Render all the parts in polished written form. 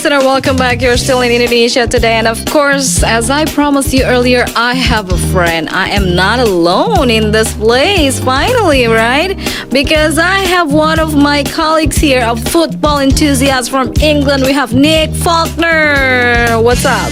listener, welcome back. You're still in Indonesia today. And of course, as I promised you earlier, I have a friend. I am not alone in this place, finally, right? Because I have one of my colleagues here, a football enthusiast from England. We have Nick Faulkner. What's up?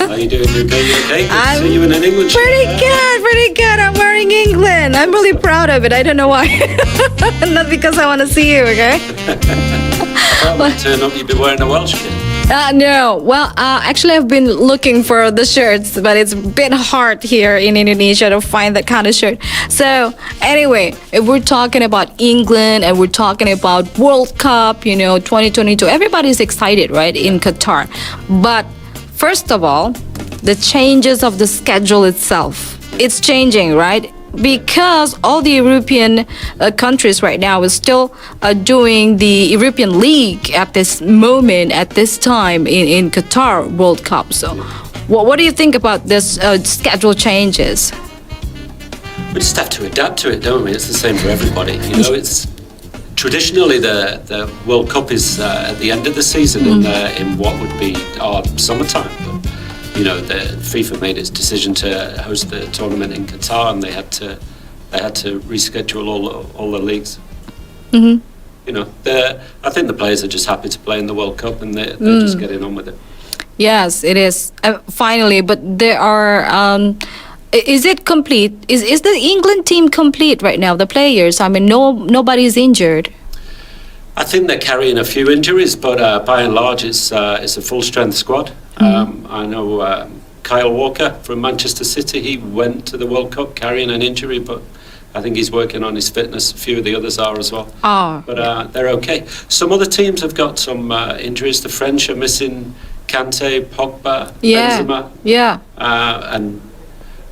How you doing, Luca? You okay? Good to see you in an England shirt. Pretty good. I'm wearing England. I'm really proud of it. I don't know why. Not because I want to see you, okay? If I turn up, you'd be wearing a Welsh kit. No. Well, actually, I've been looking for the shirts, but it's a bit hard here in Indonesia to find that kind of shirt. So, anyway, if we're talking about England and we're talking about World Cup, 2022, everybody's excited, right, in Qatar. But first of all, the changes of the schedule itself. It's changing, right? Because all the European countries right now is still doing the European League at this moment, at this time in Qatar World Cup. So, what do you think about this schedule changes? We just have to adapt to it, don't we? It's the same for everybody. It's traditionally the World Cup is at the end of the season in what would be our summertime. But, the FIFA made its decision to host the tournament in Qatar, and they had to reschedule all the leagues. Mm-hmm. I think the players are just happy to play in the World Cup, and they're just getting on with it. Yes, it is. Finally, but there are. Is it complete? Is the England team complete right now? The players. I mean, nobody's injured. I think they're carrying a few injuries, but by and large, it's a full strength squad. I know Kyle Walker from Manchester City. He went to the World Cup carrying an injury, but I think he's working on his fitness. A few of the others are as well. Oh. But they're okay. Some other teams have got some injuries. The French are missing Kante, Pogba, Benzema. Yeah. And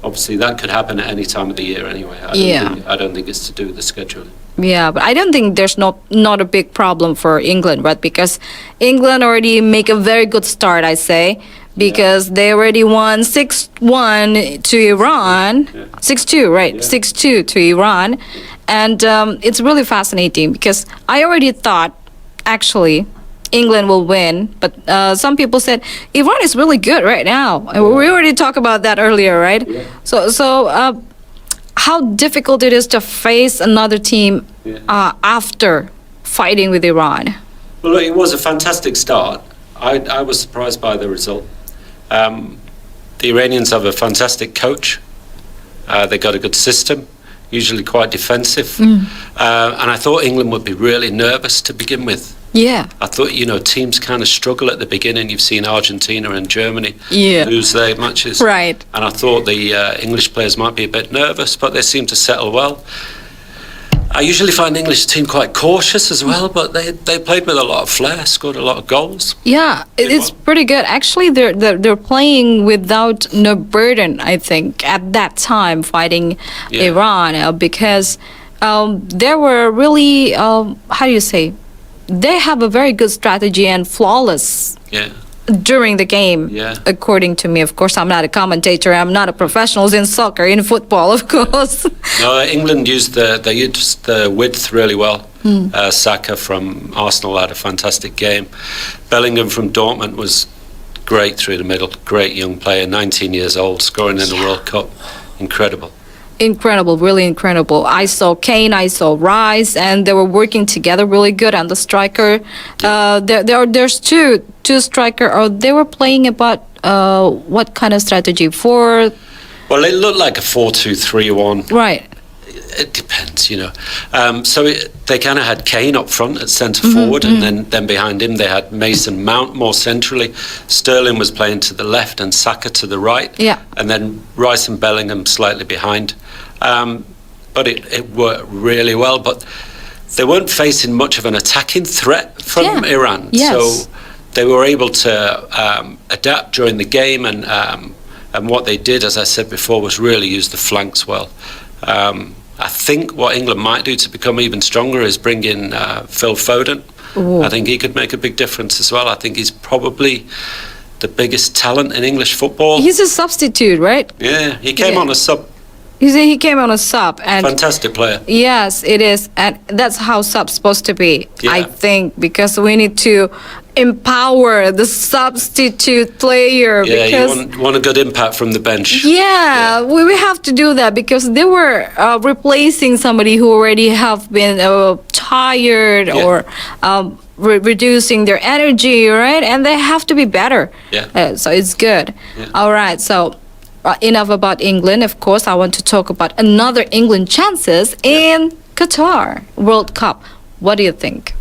obviously that could happen at any time of the year anyway. I don't think it's to do with the scheduling. Yeah, but I don't think there's not a big problem for England, right? Because England already make a very good start, I say, because they already won 6-1 to Iran, 6-2, right? 6-2 to Iran, and it's really fascinating because I already thought, actually, England will win, but some people said Iran is really good right now. And we already talked about that earlier, right? Yeah. So how difficult it is to face another team after fighting with Iran. Well, look, it was a fantastic start. I was surprised by the result. The Iranians have a fantastic coach. They got a good system, usually quite defensive. And I thought England would be really nervous to begin with. Yeah. I thought, teams kind of struggle at the beginning. You've seen Argentina and Germany lose their matches. Right. And I thought the English players might be a bit nervous, but they seem to settle well. I usually find the English team quite cautious as well, but they played with a lot of flair, scored a lot of goals. Yeah, it's pretty good. Actually, they're playing without no burden, I think, at that time fighting Iran, because they were really, how do you say, they have a very good strategy and flawless during the game, according to me. Of course, I'm not a commentator. I'm not a professional in soccer, in football, of course. No, England used the width really well. Saka from Arsenal had a fantastic game. Bellingham from Dortmund was great through the middle. Great young player, 19 years old, scoring in the World Cup. Incredible. Incredible, really incredible. I saw Kane, I saw Rice, and they were working together really good. And the striker, there's two striker. Or they were playing about what kind of strategy? Well, it looked like a 4-2-3-1. Right. It depends, So they kind of had Kane up front at centre forward, and then behind him they had Mason Mount more centrally. Sterling was playing to the left and Saka to the right. Yeah. And then Rice and Bellingham slightly behind. But it worked really well. But they weren't facing much of an attacking threat from Iran. Yes. So they were able to adapt during the game, and what they did, as I said before, was really use the flanks well. I think what England might do to become even stronger is bring in Phil Foden. Ooh. I think he could make a big difference as well. I think he's probably the biggest talent in English football. He's a substitute, right? Yeah, he came on a sub. He came on a sub. And fantastic player. Yes, it is. And that's how sub's supposed to be, Yeah. I think, because we need to empower the substitute player Yeah, because you want a good impact from the bench. we have to do that because they were replacing somebody who already have been tired or reducing their energy, right? And they have to be better. So it's good. All right, so enough about England. Of course, I want to talk about another England chances in Qatar World Cup. What do you think?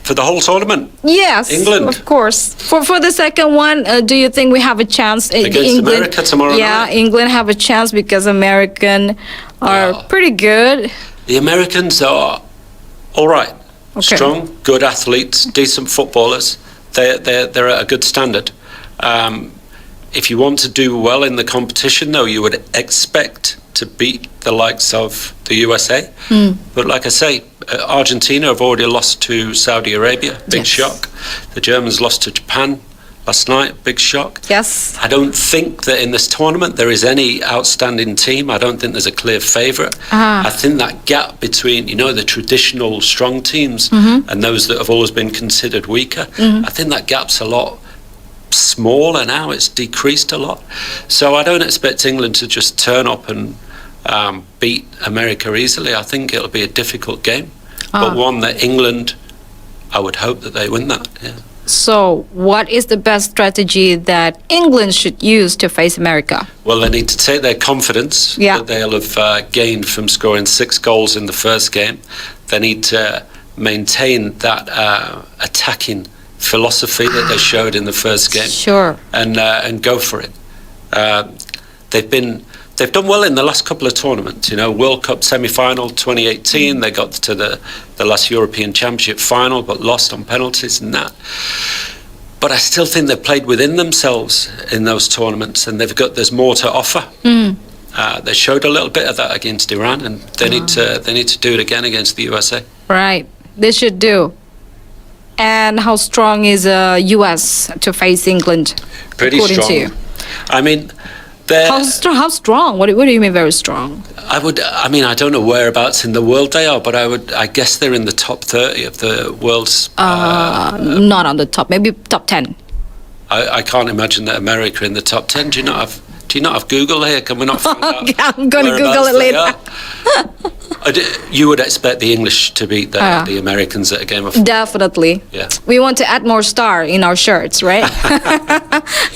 For the whole tournament? Yes, England. of course. For the second one, do you think we have a chance? Against England, America tomorrow night? Yeah, England have a chance because American are pretty good. The Americans are all right. Okay. Strong, good athletes, decent footballers. They're at a good standard. If you want to do well in the competition, though, you would expect to beat the likes of the USA. But like I say, Argentina have already lost to Saudi Arabia. Big shock. The Germans lost to Japan last night. Big shock. Yes. I don't think that in this tournament there is any outstanding team. I don't think there's a clear favourite. I think that gap between, the traditional strong teams and those that have always been considered weaker, I think that gap's a lot smaller now. It's decreased a lot. So I don't expect England to just turn up and beat America easily. I think it'll be a difficult game, but one that England, I would hope that they win that. So what is the best strategy that England should use to face America? Well, they need to take their confidence that they'll have gained from scoring 6 goals in the first game. They need to maintain that attacking philosophy that they showed in the first game. Sure. And go for it. They've done well in the last couple of tournaments. World Cup semi-final 2018. They got to the last European Championship final, but lost on penalties and that. But I still think they've played within themselves in those tournaments, and there's more to offer. They showed a little bit of that against Iran, and they need to do it again against the USA. Right, they should do. And how strong is US to face England? Pretty strong. To you? I mean, how strong? What do you mean very strong? I don't know whereabouts in the world they are, but I guess they're in the top 30 of the world's. Not on the top, maybe top 10. I can't imagine that America in the top 10. Do you not have Google here? Can we not find out? I'm going to Google it later. You would expect the English to beat the Americans at a game of football. Definitely. Yeah. We want to add more star in our shirts, right?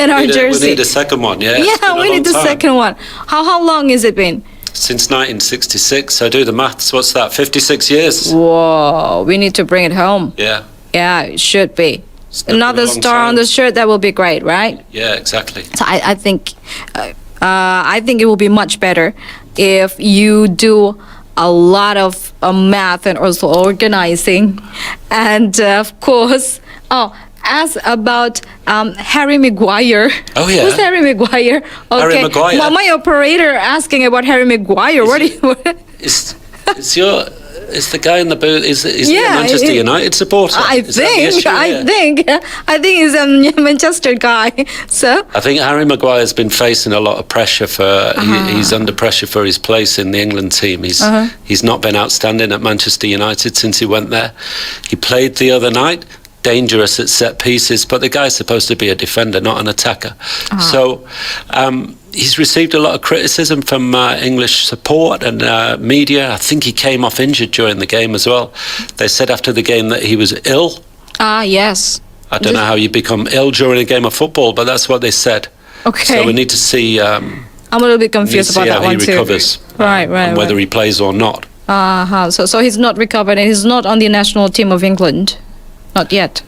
In our jersey. We need a second one, yeah. Yeah, we need the second one. How long has it been? Since 1966. I do the maths. What's that? 56 years. Whoa, we need to bring it home. Yeah. Yeah, it should be. Another star on the shirt, that will be great, right? Yeah, exactly. So I think it will be much better if you do a lot of math and also organizing, and of course, ask about Harry Maguire. Oh yeah, who's Harry Maguire? Okay, Harry Maguire. Well, my operator asking about Harry Maguire. Is the guy in the booth? Is he a Manchester United supporter? I think he's a Manchester guy. So I think Harry Maguire's been facing a lot of pressure for. He's under pressure for his place in the England team. He's not been outstanding at Manchester United since he went there. He played the other night. Dangerous at set pieces, but the guy's supposed to be a defender, not an attacker. So he's received a lot of criticism from English support and media. I think he came off injured during the game as well. They said after the game that he was ill. Yes. I don't know how you become ill during a game of football, but that's what they said. Okay. So we need to see. I'm a little bit confused about that one too. How he recovers, right, and whether he plays or not. So he's not recovered, and he's not on the national team of England. Not yet.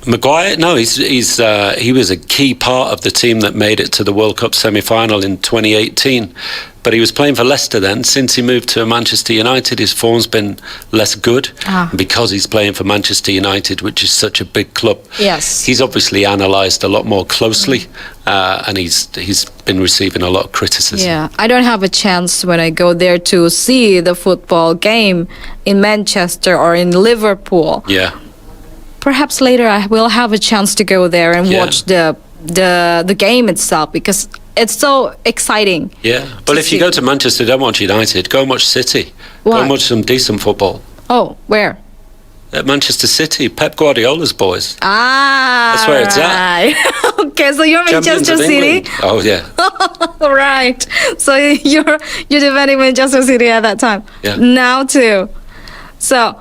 Maguire? No, he was a key part of the team that made it to the World Cup semi-final in 2018. But he was playing for Leicester then. Since he moved to Manchester United, his form's been less good. Because he's playing for Manchester United, which is such a big club. Yes. He's obviously analysed a lot more closely, and he's been receiving a lot of criticism. Yeah, I don't have a chance when I go there to see the football game in Manchester or in Liverpool. Yeah. Perhaps later I will have a chance to go there and watch the game itself, because it's so exciting. Yeah, but if you go to Manchester, don't watch United. Go and watch City. Why? Go and watch some decent football. Oh, where? at Manchester City, Pep Guardiola's boys. Ah, That's where it's at. at. Okay, so you're Champions Manchester of City. England. Oh yeah, Right. So you're defending Manchester City at that time. Yeah. Now too. So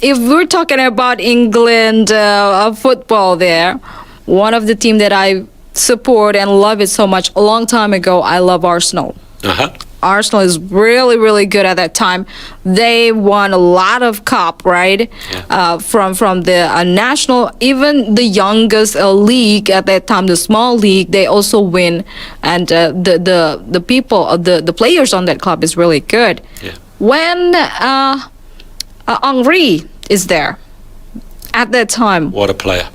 if we're talking about England football, there, one of the team that I support and love it so much a long time ago, I love Arsenal. Arsenal is really, really good at that time. They won a lot of cup, right? Yeah. From the national, even the youngest league at that time, the small league, they also win. And the people, the players on that club is really good. Yeah. When Henry is there, at that time, What a player.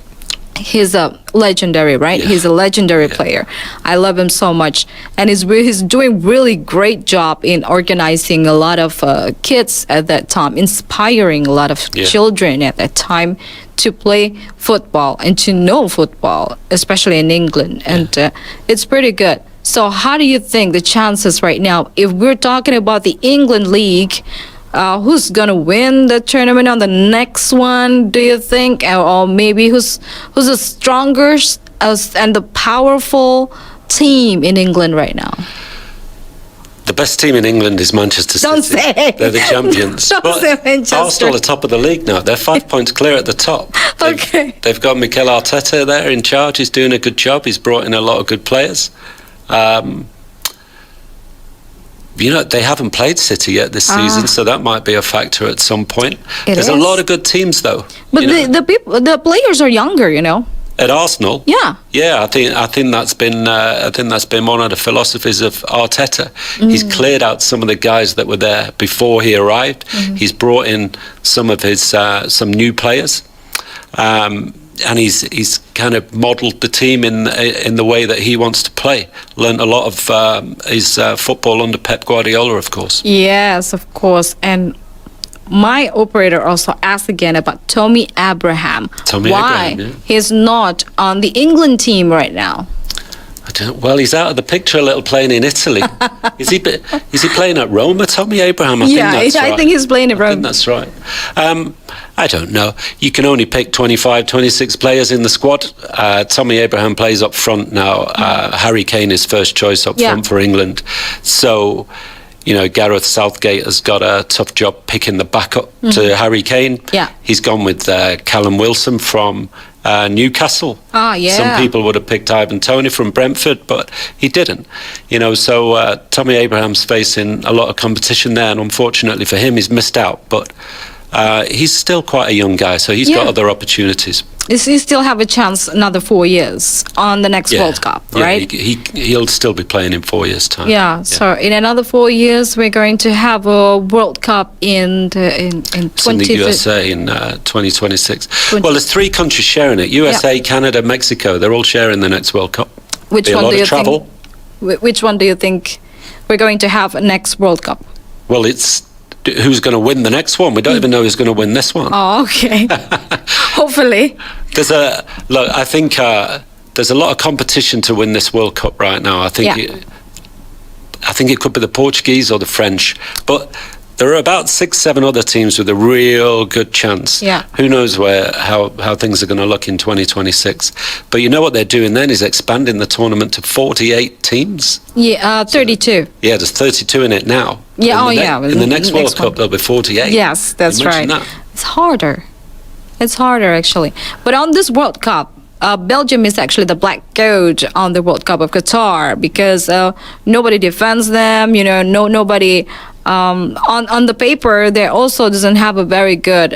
he's a legendary, right? Yeah. He's a legendary player. I love him so much, and he's doing really great job in organizing a lot of kids at that time, inspiring a lot of Yeah. children at that time to play football and to know football, especially in England, and it's pretty good. So how do you think the chances right now, if we're talking about the England League, who's gonna win the tournament on the next one? Do you think, or maybe who's the strongest and the powerful team in England right now? The best team in England is Manchester City. Don't say. They're the champions. Don't say Manchester. Arsenal are top of the league now. They're 5 points clear at the top. Okay. They've got Mikel Arteta there in charge. He's doing a good job. He's brought in a lot of good players. They haven't played City yet this season, so that might be a factor at some point. There's a lot of good teams, though. But the players are younger. At Arsenal, Yeah. I think that's been one of the philosophies of Arteta. He's cleared out some of the guys that were there before he arrived. He's brought in some of his some new players, and he's kind of modelled the team in the way that he wants to play. Learned a lot of his football under Pep Guardiola, of course. Yes, of course. And my operator also asked again about Tommy Abraham. Why he's not on the England team right now? Well, he's out of the picture a little playing in Italy. Is he playing at Roma, Tommy Abraham? I think that's right. I think he's playing at Roma. I think that's right. I don't know. You can only pick 25, 26 players in the squad. Tommy Abraham plays up front now. Harry Kane is first choice up front for England. So, Gareth Southgate has got a tough job picking the backup to Harry Kane. Yeah. He's gone with Callum Wilson from Newcastle. Some people would have picked Ivan Toney from Brentford, but he didn't. So Tommy Abraham's facing a lot of competition there, and unfortunately for him, he's missed out. But he's still quite a young guy, so he's got other opportunities. He still have a chance another 4 years on the next World Cup, right? He'll still be playing in 4 years' time. Yeah, so in another 4 years, we're going to have a World Cup in the USA in 2026. Well, there's 3 countries sharing it: USA, Canada, Mexico. They're all sharing the next World Cup. Which one do you think we're going to have next World Cup? Well, it's who's going to win the next one. We don't even know who's going to win this one. Oh, okay. Hopefully. I think there's a lot of competition to win this World Cup right now. I think it could be the Portuguese or the French, but there are about 6-7 other teams with a real good chance. Yeah. Who knows how things are going to look in 2026? But what they're doing then is expanding the tournament to 48 teams. Yeah, 32. Yeah, there's 32 in it now. Yeah, in the next World Cup, there'll be 48. Yes, that's right. That. It's harder. It's harder, actually. But on this World Cup, Belgium is actually the black goat on the World Cup of Qatar because nobody defends them. Nobody on the paper. They also doesn't have a very good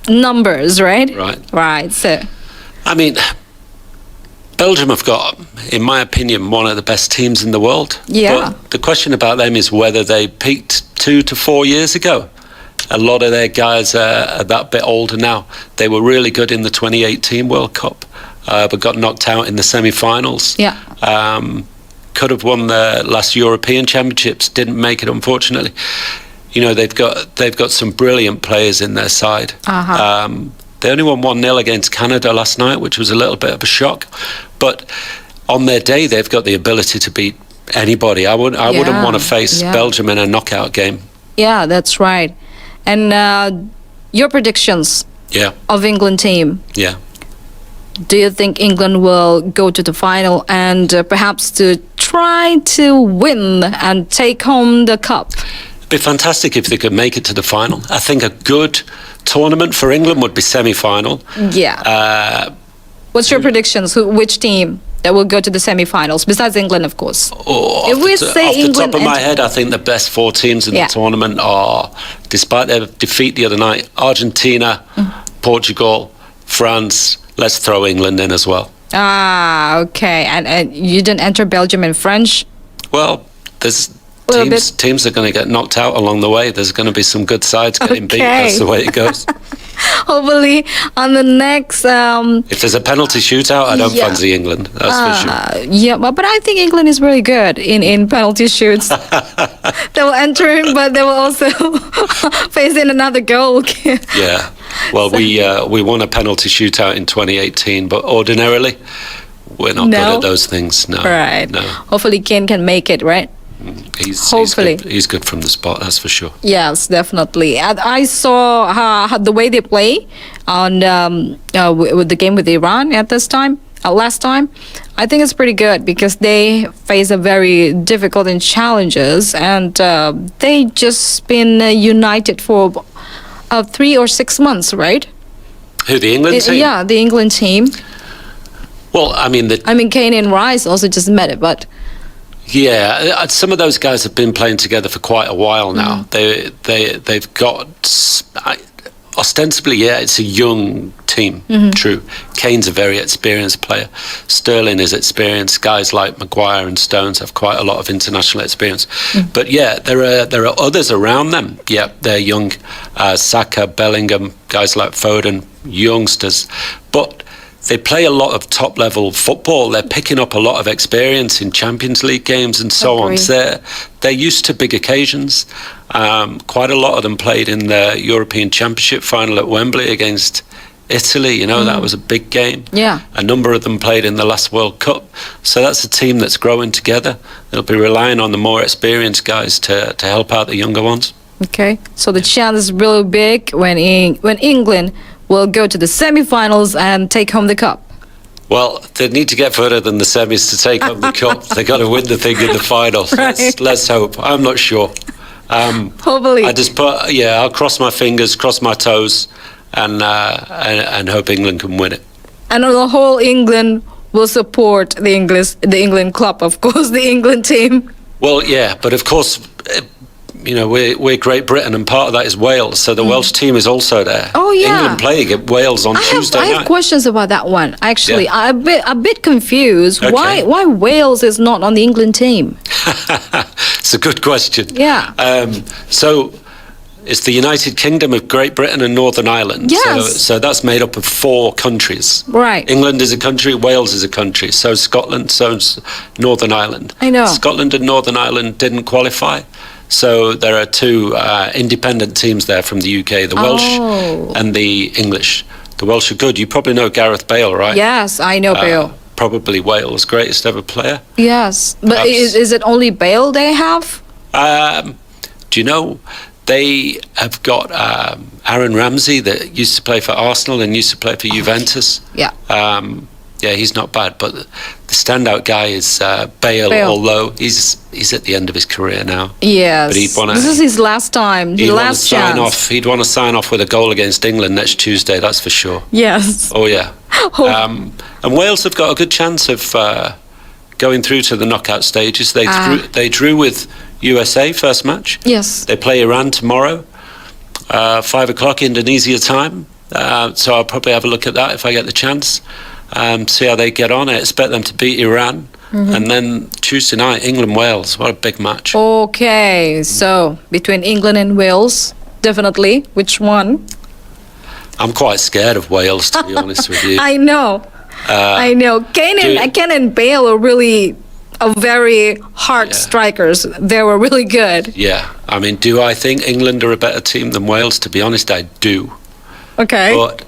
numbers, right? Right. So, I mean, Belgium have got, in my opinion, one of the best teams in the world. Yeah. But the question about them is whether they peaked 2 to 4 years ago. A lot of their guys are that bit older now. They were really good in the 2018 World Cup, but got knocked out in the semi-finals. Yeah. Could have won the last European Championships, didn't make it, unfortunately. They've got some brilliant players in their side. They only won 1-0 against Canada last night, which was a little bit of a shock. But on their day, they've got the ability to beat anybody. I wouldn't want to face Belgium in a knockout game. Yeah, that's right. And your predictions Yeah, of England team. yeah. Do you think England will go to the final and perhaps to try to win and take home the cup? It'd be fantastic if they could make it to the final. I think a good tournament for England would be semi-final. Yeah. What's your predictions? Which team that will go to the semi-finals besides England, of course? If we say off the England top of my and- head, I think the best 4 teams in Yeah. the tournament are, despite their defeat the other night, Argentina, Portugal, France. Let's throw England in as well. Ah, okay. And you didn't enter Belgium and French? Well, there's Little teams are going to get knocked out along the way. There's going to be some good sides getting beat. Okay. That's the way it goes. Hopefully on the next... If there's a penalty shootout, I don't Yeah. fancy England. That's for sure. Yeah, but I think England is really good in penalty shoots. They will enter in, but they will also face in another goal. Yeah. Well, we won a penalty shootout in 2018, but ordinarily we're not good No? at those things. No. Right. No. Hopefully Kane can make it, right? Hopefully. He's good from the spot, that's for sure. Yes, definitely. And I saw the way they play on with the game with Iran at this time, last time. I think it's pretty good because they face a very difficult and challenges, and they just been united for 3 or 6 months, right? Who, the England team? Yeah, the England team. Well, I mean, Kane and Rice also just met it, but yeah, some of those guys have been playing together for quite a while now. They've got ostensibly, yeah, it's a young team. True. Kane's a very experienced player. Sterling is experienced. Guys like Maguire and Stones have quite a lot of international experience. But yeah, there are others around them. Yeah, they're young. Saka, Bellingham, guys like Foden, youngsters. But they play a lot of top-level football. They're picking up a lot of experience in Champions League games and so on. So they're used to big occasions. Quite a lot of them played in the European Championship final at Wembley against Italy. You know, that was a big game. Yeah. A number of them played in the last World Cup. So that's a team that's growing together. They'll be relying on the more experienced guys to help out the younger ones. Okay, so the chance is really big when England will go to the semi-finals and take home the cup. Well, they need to get further than the semis to take home the cup. They got to win the thing in the final. Right. Let's hope. I'm not sure. Hopefully. I'll cross my fingers, cross my toes, and hope England can win it. And on the whole, England will support the England club, of course, the England team. Well, yeah, but of course, you know, we're Great Britain, and part of that is Wales. So the Welsh team is also there. Oh, yeah. England playing at Wales on Tuesday I have night. questions about that one. Actually, Yeah. I'm a bit confused. Okay. Why Wales is not on the England team? It's a good question. Yeah. So it's the United Kingdom of Great Britain and Northern Ireland. Yes. So that's made up of 4 countries. Right. England is a country, Wales is a country. So Scotland, so's Northern Ireland. I know. Scotland and Northern Ireland didn't qualify. So there are 2 independent teams there from the UK, the Welsh and the English. The Welsh are good. You probably know Gareth Bale, right? Yes, I know Bale. Probably Wales' greatest ever player. Yes, but is it only Bale they have? Do you know, they have got Aaron Ramsey that used to play for Arsenal and used to play for Juventus. Yeah. Yeah, he's not bad, but the standout guy is Bale, although he's at the end of his career now. Yes. But this is his last time, his last chance. He'd want to sign off with a goal against England next Tuesday, that's for sure. Yes. Oh, yeah. And Wales have got a good chance of going through to the knockout stages. They drew with USA first match. Yes. They play Iran tomorrow, 5 o'clock Indonesia time. So I'll probably have a look at that if I get the chance. See how they get on. I expect them to beat Iran. And then Tuesday night, England-Wales. What a big match. Okay, so between England and Wales, definitely. Which one? I'm quite scared of Wales, to be honest with you. I know. Kane and Bale are really very hard strikers. They were really good. Yeah. I mean, do I think England are a better team than Wales? To be honest, I do. Okay. But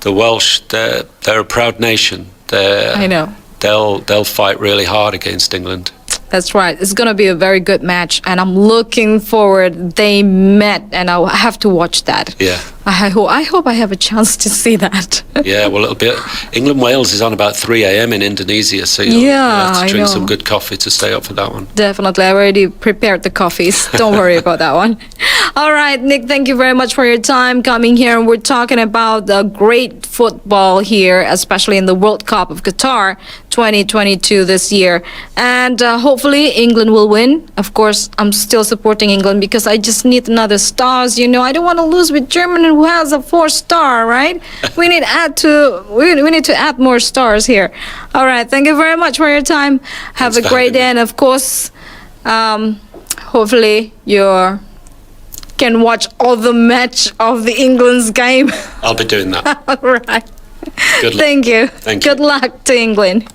the Welsh, they're a proud nation. I know. They'll fight really hard against England. That's right. It's going to be a very good match, and I'm looking forward. They met, and I'll have to watch that. Yeah. I hope I have a chance to see that. Yeah, well, it'll be England-Wales is on about 3 a.m. in Indonesia, so you'll have to drink some good coffee to stay up for that one. Definitely. I already prepared the coffees. Don't worry about that one. All right, Nick, thank you very much for your time coming here. And we're talking about the great football here, especially in the World Cup of Qatar 2022 this year. And hopefully England will win. Of course, I'm still supporting England because I just need another stars. You know, I don't want to lose with Germany, who has a 4-star, right? We need to add more stars here. All right, thank you very much for your time. Have a great day, and of course, hopefully you can watch all the match of the England's game. I'll be doing that. All right. Good luck. Thank you. Thank you. Good luck to England.